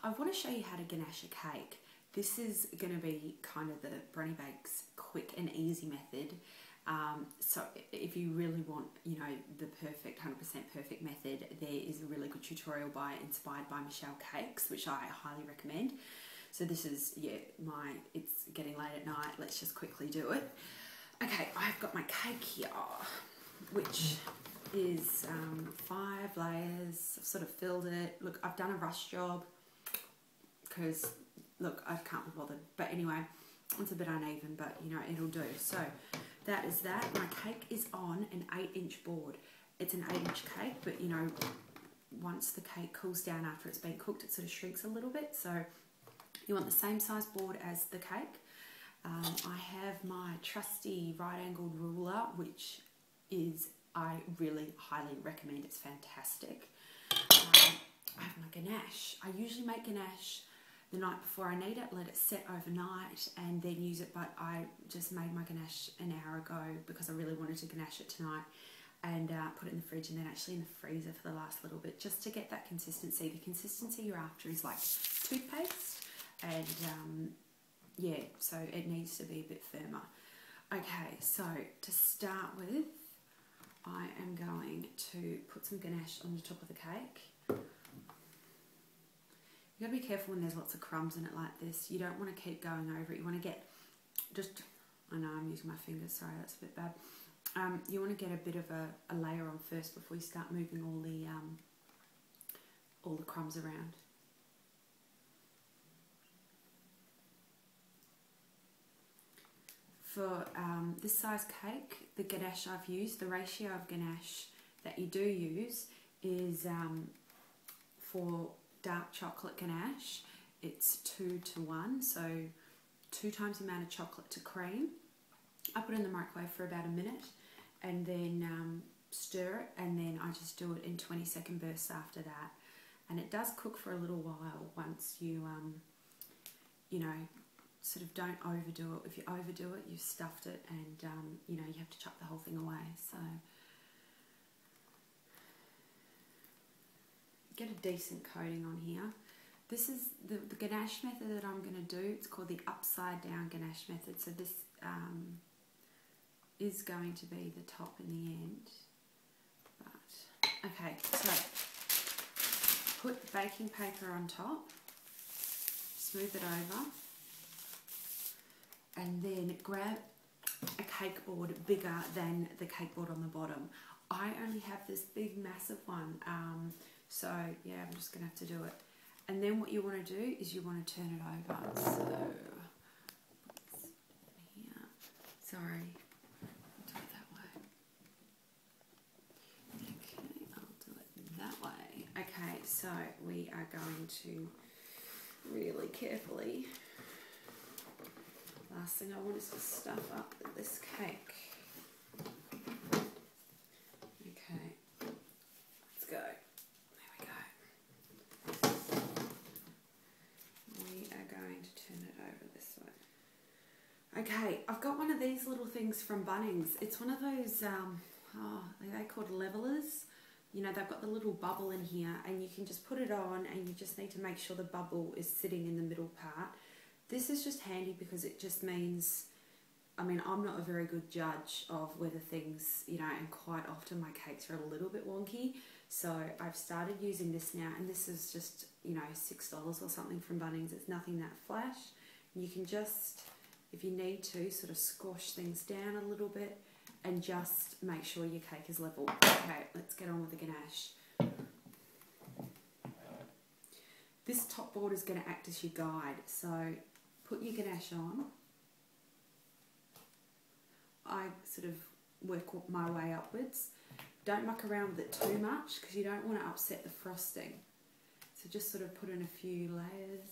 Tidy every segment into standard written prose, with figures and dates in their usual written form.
I want to show you how to ganache a cake. This is going to be kind of the Brownie Bake's quick and easy method. So if you really want, you know, the perfect 100% perfect method, there is a really good tutorial inspired by Michelle Cakes, which I highly recommend. So this is, yeah, it's getting late at night. Let's just quickly do it. Okay, I've got my cake here, which is 5 layers. I've sort of filled it. Look, I've done a rush job because, look, I can't be bothered. But anyway, it's a bit uneven, but, you know, it'll do. So that is that. My cake is on an 8-inch board. It's an 8-inch cake, but, you know, once the cake cools down after it's been cooked, it sort of shrinks a little bit. So you want the same size board as the cake. I have my trusty right-angled ruler, which is, I really highly recommend. It's fantastic. I have my ganache. I usually make ganache the night before I need it, let it set overnight and then use it, but I just made my ganache an hour ago because I really wanted to ganache it tonight, and put it in the fridge and then actually in the freezer for the last little bit just to get that consistency. The consistency you're after is like toothpaste, and yeah, so it needs to be a bit firmer. Okay, so to start with, I am going to put some ganache on the top of the cake. You've got to be careful when there's lots of crumbs in it like this. You don't want to keep going over it. You want to get just, I know I'm using my fingers, sorry, that's a bit bad. You want to get a bit of a layer on first before you start moving all the crumbs around. For this size cake, the ganache I've used, the ratio of ganache that you do use is for dark chocolate ganache, it's 2 to 1, so 2 times the amount of chocolate to cream. I put it in the microwave for about a minute and then stir it, and then I just do it in 20-second bursts after that. And it does cook for a little while once you, you know, sort of don't overdo it. If you overdo it, you've stuffed it, and you know, you have to chuck the whole thing away. So get a decent coating on here. This is the ganache method that I'm going to do. It's called the upside down ganache method. So this is going to be the top in the end. But okay, so put baking paper on top, smooth it over, and then grab a cake board bigger than the cake board on the bottom. I only have this big massive one, so yeah, I'm just gonna have to do it. And then what you want to do is you want to turn it over. So here, sorry, I'll do it that way. Okay, I'll do it that way. Okay, so we are going to really carefully. Last thing I want is to stuff up this cake. Okay, let's go. There we go. We are going to turn it over this way. Okay, I've got one of these little things from Bunnings. It's one of those, they're called levelers. You know, they've got the little bubble in here, and you can just put it on, and you just need to make sure the bubble is sitting in the middle part. This is just handy because it just means, I mean, I'm not a very good judge of whether things, you know, and quite often my cakes are a little bit wonky. So I've started using this now, and this is just, you know, $6 or something from Bunnings. It's nothing that flash. You can just, if you need to, sort of squash things down a little bit and just make sure your cake is level. Okay, let's get on with the ganache. This top board is going to act as your guide, so put your ganache on. I sort of work my way upwards. Don't muck around with it too much because you don't want to upset the frosting. So just sort of put in a few layers.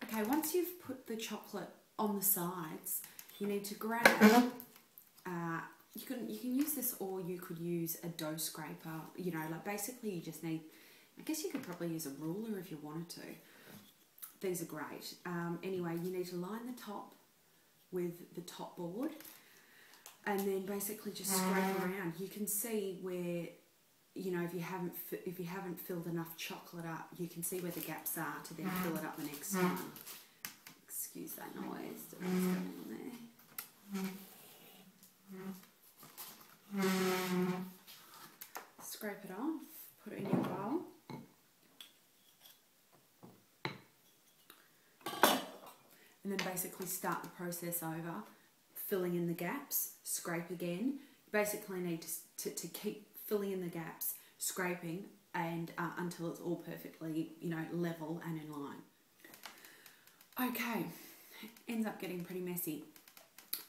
Okay, once you've put the chocolate on the sides, you need to grab, you can use this, or you could use a dough scraper, you know, like basically you just need, I guess you could probably use a ruler if you wanted to. These are great. Anyway, you need to line the top with the top board, and then basically just scrape around. You can see where, you know, if you haven't filled enough chocolate up, you can see where the gaps are to then fill it up the next time. Excuse that noise that was going on there. Scrape it off, put it in your bowl. And then basically start the process over, filling in the gaps, scrape again. You basically need to keep filling in the gaps, scraping, and until it's all perfectly, you know, level and in line. Okay, ends up getting pretty messy.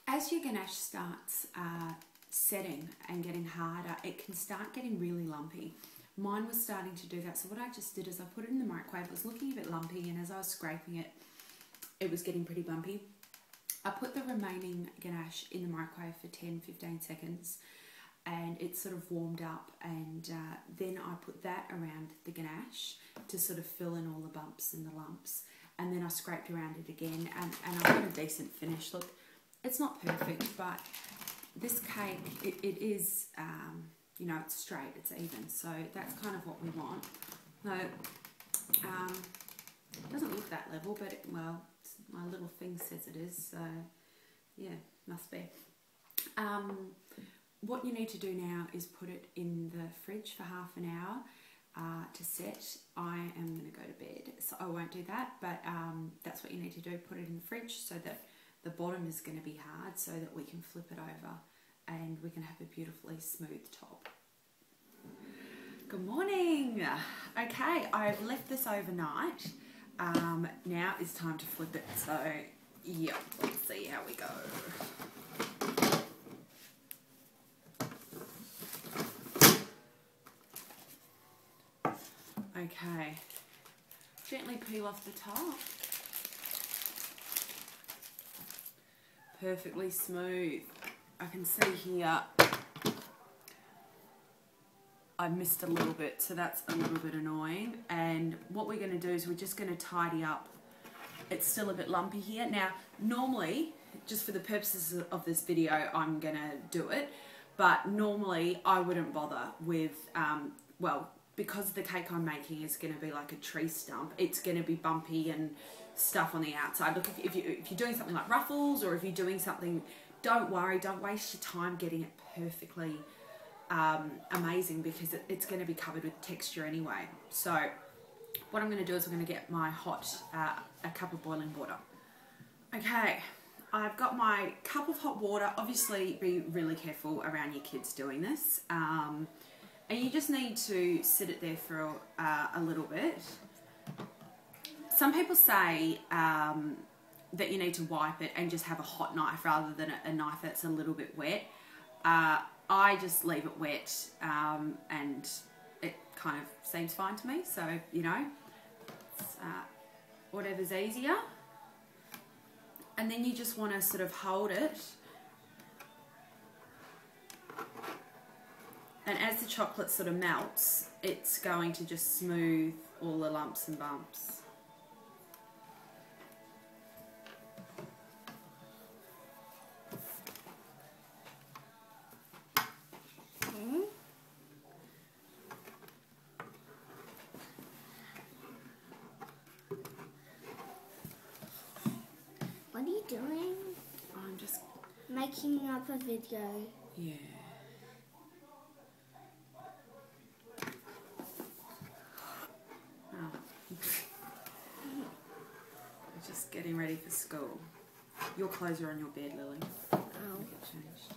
As your ganache starts setting and getting harder, it can start getting really lumpy. Mine was starting to do that, so what I just did is I put it in the microwave. It was looking a bit lumpy, and as I was scraping it, it was getting pretty bumpy. I put the remaining ganache in the microwave for 10-15 seconds, and it sort of warmed up, and then I put that around the ganache to sort of fill in all the bumps and the lumps, and then I scraped around it again, and I got a decent finish. Look, it's not perfect, but this cake, it is, you know, it's straight, it's even, so that's kind of what we want. No, it doesn't look that level, but well, my little thing says it is, so yeah, must be. What you need to do now is put it in the fridge for half an hour to set. I am going to go to bed, so I won't do that, but that's what you need to do. Put it in the fridge so that the bottom is going to be hard, so that we can flip it over and we can have a beautifully smooth top. Good morning. Okay, I've left this overnight. Now it's time to flip it, so yeah, let's see how we go. Okay, gently peel off the top. Perfectly smooth. I can see here I missed a little bit, so that's a little bit annoying. And what we're going to do is we're just going to tidy up. It's still a bit lumpy here. Now, normally, just for the purposes of this video, I'm going to do it. But normally, I wouldn't bother with, well, because the cake I'm making is going to be like a tree stump, it's going to be bumpy and stuff on the outside. Look, if you're doing something like ruffles, or if you're doing something, don't worry, don't waste your time getting it perfectly amazing, because it's going to be covered with texture anyway. So what I'm going to do is I'm going to get my a cup of boiling water. Okay, I've got my cup of hot water. Obviously be really careful around your kids doing this, and you just need to sit it there for a little bit. Some people say that you need to wipe it and just have a hot knife rather than a knife that's a little bit wet. I just leave it wet, and it kind of seems fine to me, so, you know, it's, whatever's easier. And then you just want to sort of hold it, and as the chocolate sort of melts, it's going to just smooth all the lumps and bumps. What are you doing? I'm just making up a video. Yeah. Oh. Just getting ready for school. Your clothes are on your bed, Lily. Oh. Get changed.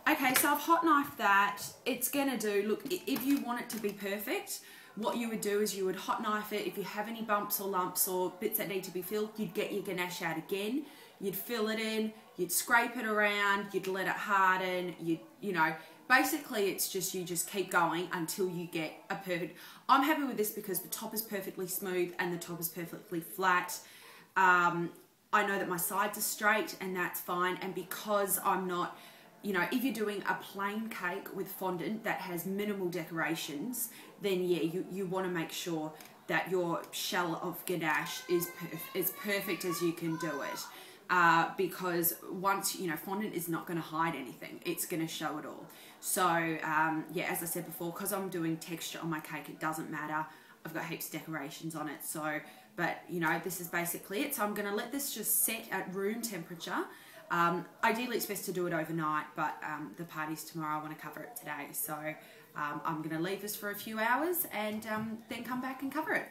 Okay, so I've hot knifed that. It's gonna do, look, if you want it to be perfect, what you would do is you would hot knife it. If you have any bumps or lumps or bits that need to be filled, you'd get your ganache out again, you'd fill it in, you'd scrape it around, you'd let it harden, you know, basically it's just, you just keep going until you get a perfect. I'm happy with this because the top is perfectly smooth and the top is perfectly flat. I know that my sides are straight and that's fine, and because I'm not, you know, if you're doing a plain cake with fondant that has minimal decorations, then yeah, you want to make sure that your shell of ganache is as perfect as you can do it. Because once, you know, fondant is not going to hide anything, it's going to show it all. So yeah, as I said before, because I'm doing texture on my cake, it doesn't matter. I've got heaps of decorations on it, so, but you know, this is basically it. So I'm going to let this just set at room temperature. Ideally it's best to do it overnight, but the party's tomorrow, I want to cover it today, so I'm going to leave this for a few hours and then come back and cover it.